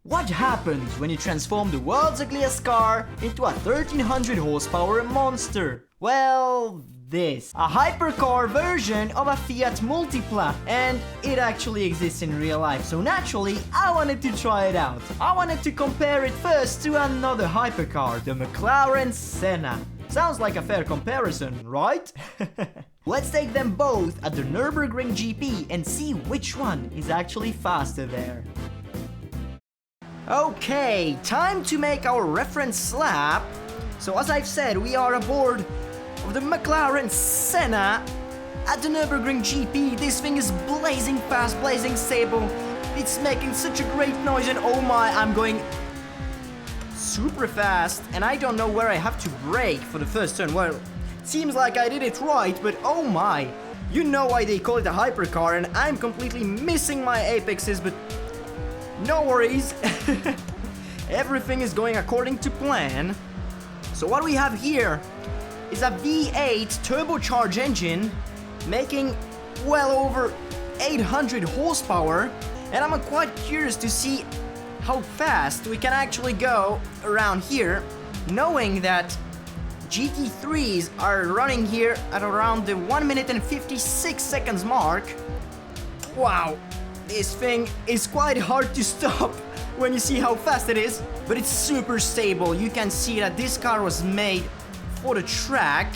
What happens when you transform the world's ugliest car into a 1300 horsepower monster? Well, this. A hypercar version of a Fiat Multipla, and it actually exists in real life, so naturally I wanted to try it out. I wanted to compare it first to another hypercar, the McLaren Senna. Sounds like a fair comparison, right? Let's take them both at the Nürburgring GP and see which one is actually faster there. Okay, time to make our reference lap. So as I've said, we are aboard of the McLaren Senna at the Nürburgring GP. This thing is blazing fast, blazing stable. It's making such a great noise, and oh my, I'm going super fast, and I don't know where I have to brake for the first turn. Well, seems like I did it right, but oh my, you know why they call it a hypercar, and I'm completely missing my apexes, but no worries. Everything is going according to plan. So what we have here is a V8 turbocharged engine making well over 800 horsepower, and I'm quite curious to see how fast we can actually go around here, knowing that GT3s are running here at around the 1 minute and 56 seconds mark. Wow, this thing is quite hard to stop when you see how fast it is, but it's super stable. You can see that this car was made for the track.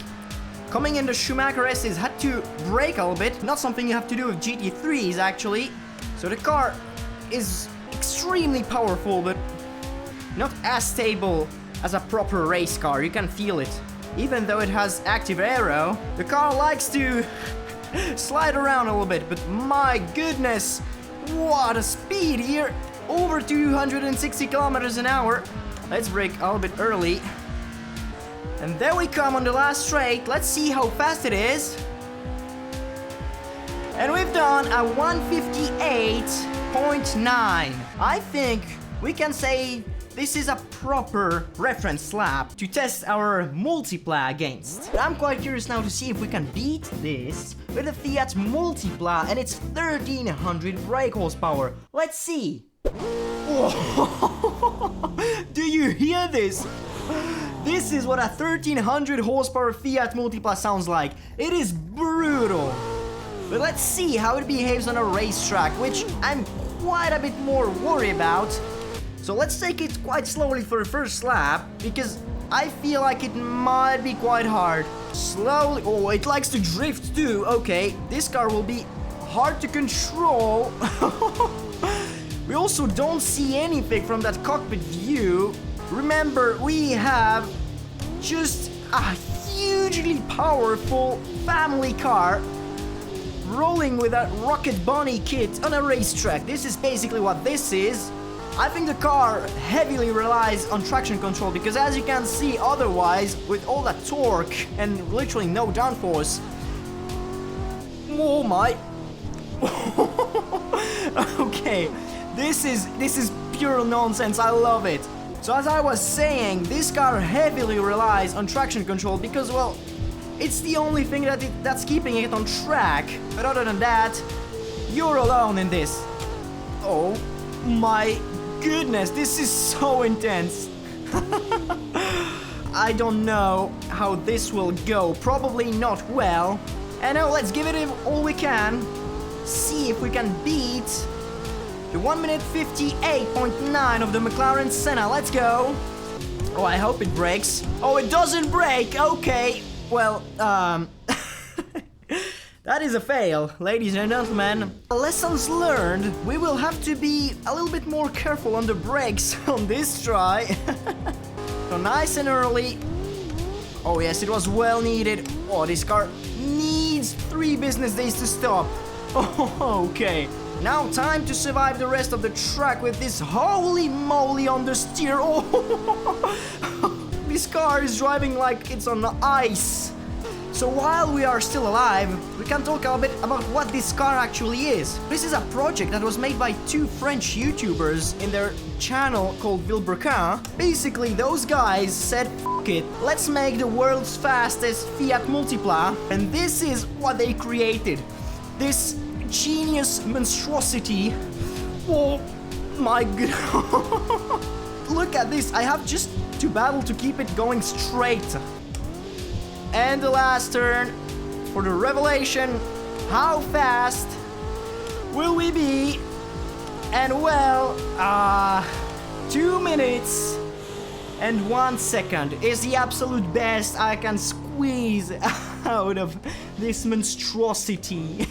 Coming in, the Schumacher S's had to brake a little bit, not something you have to do with GT3s actually. So the car is extremely powerful, but not as stable as a proper race car. You can feel it. Even though it has active aero, the car likes to slide around a little bit, but my goodness, what a speed here! Over 260 kilometers an hour. Let's brake a little bit early. And there we come on the last straight. Let's see how fast it is. And we've done a 158.9. I think we can say this is a proper reference lap to test our Multipla against. But I'm quite curious now to see if we can beat this with the Fiat Multipla and its 1300 brake horsepower. Let's see. Do you hear this? This is what a 1300 horsepower Fiat Multipla sounds like. It is brutal. But let's see how it behaves on a racetrack, which I'm quite a bit more worried about. So let's take it quite slowly for the first lap, because I feel like it might be quite hard. Slowly. Oh, it likes to drift too. Okay, this car will be hard to control. We also don't see anything from that cockpit view. Remember, we have just a hugely powerful family car rolling with a rocket bunny kit on a racetrack. This is basically what this is. I think the car heavily relies on traction control, because as you can see, otherwise, with all that torque and literally no downforce. Oh my. Okay, this is pure nonsense. I love it. So as I was saying, this car heavily relies on traction control because, well, it's the only thing that's keeping it on track. But other than that, you're alone in this. Oh my goodness, this is so intense. I don't know how this will go. Probably not well. And now let's give it all we can. See if we can beat the 1 minute 58.9 of the McLaren Senna. Let's go. Oh, I hope it brakes. Oh, it doesn't brake. Okay. Well, that is a fail, ladies and gentlemen. Lessons learned. We will have to be a little bit more careful on the brakes on this try. So nice and early. Oh yes, it was well needed. Oh, this car needs 3 business days to stop. Oh, okay. Now time to survive the rest of the track with this holy moly understeer. Oh, this car is driving like it's on ice. So while we are still alive, we can talk a bit about what this car actually is. This is a project that was made by 2 French YouTubers in their channel called Villebrequin. Basically, those guys said, F it, let's make the world's fastest Fiat Multipla. And this is what they created. This genius monstrosity. Oh my god. look at this. I have just to battle to keep it going straight. And the last turn for the revelation. How fast will we be? And well, 2 minutes and 1 second is the absolute best I can squeeze out of this monstrosity.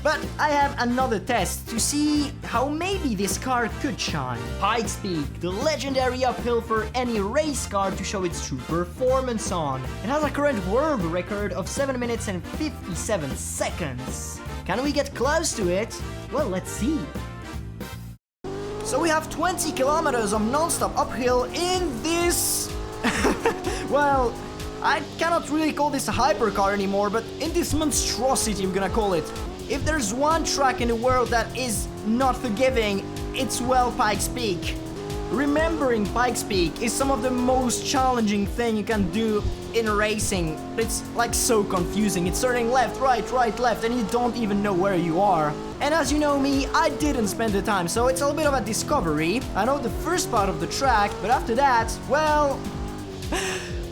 But I have another test to see how maybe this car could shine. Pikes Peak, the legendary uphill for any race car to show its true performance on. It has a current world record of 7 minutes and 57 seconds. Can we get close to it? Well, let's see. So we have 20 kilometers of non-stop uphill in this... well, I cannot really call this a hypercar anymore, but in this monstrosity I'm gonna call it. If there's one track in the world that is not forgiving, it's well Pikes Peak. Remembering Pikes Peak is some of the most challenging thing you can do in racing. It's like so confusing. It's turning left, right, left, and you don't even know where you are. And as you know me, I didn't spend the time, so it's a little bit of a discovery. I know the first part of the track, but after that, well,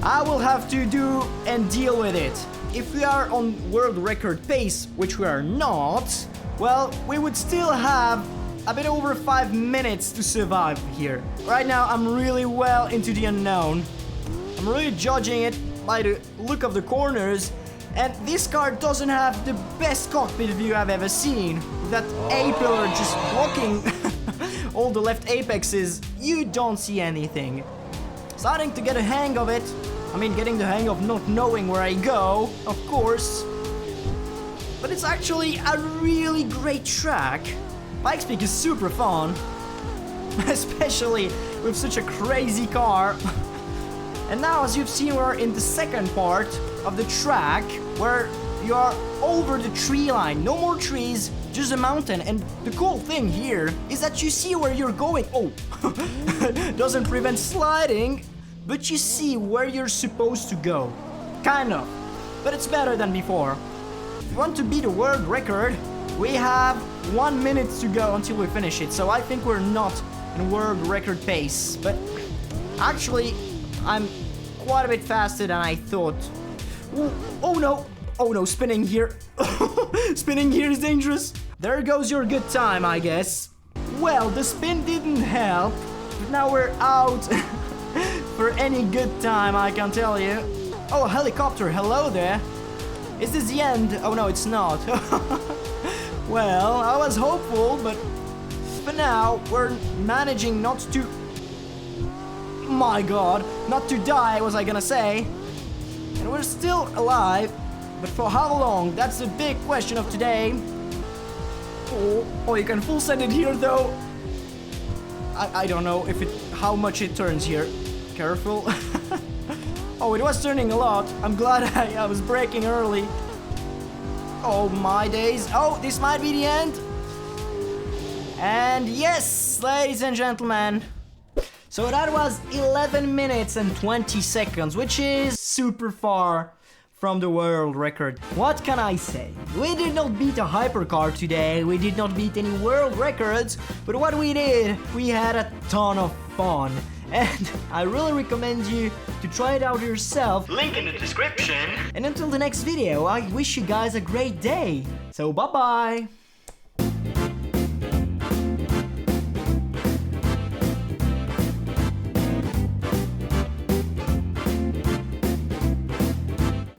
I will have to do and deal with it. If we are on world record pace, which we are not, well, we would still have a bit over 5 minutes to survive here. Right now, I'm really well into the unknown. I'm really judging it by the look of the corners, and this car doesn't have the best cockpit view I've ever seen. With that A-pillar just blocking all the left apexes, you don't see anything. Starting to get a hang of it. I mean, getting the hang of not knowing where I go, of course. But it's actually a really great track. Pikes Peak is super fun. Especially with such a crazy car. And now, as you've seen, we're in the second part of the track, where you are over the tree line. No more trees, just a mountain. And the cool thing here is that you see where you're going. Oh, doesn't prevent sliding. But you see where you're supposed to go. Kind of. But it's better than before. If you want to beat the world record, we have 1 minute to go until we finish it. So I think we're not in world record pace. But actually, I'm quite a bit faster than I thought. Ooh, oh no. Oh no, spinning here. Spinning here is dangerous. There goes your good time, I guess. Well, the spin didn't help. But now we're out. For any good time, I can tell you. Oh, a helicopter, hello there. Is this the end? Oh no, it's not. Well, I was hopeful, but for now, we're managing not to... My god, not to die, was I gonna say. And we're still alive, but for how long? That's the big question of today. Oh, you can full send it here though. I don't know if how much it turns here. Careful. Oh, it was turning a lot. I'm glad I was braking early. Oh my days. Oh, this might be the end. And yes, ladies and gentlemen. So that was 11 minutes and 20 seconds, which is super far from the world record. What can I say? We did not beat a hypercar today, we did not beat any world records, but what we did, we had a ton of fun. And I really recommend you to try it out yourself. Link in the description. And until the next video, I wish you guys a great day. So bye bye.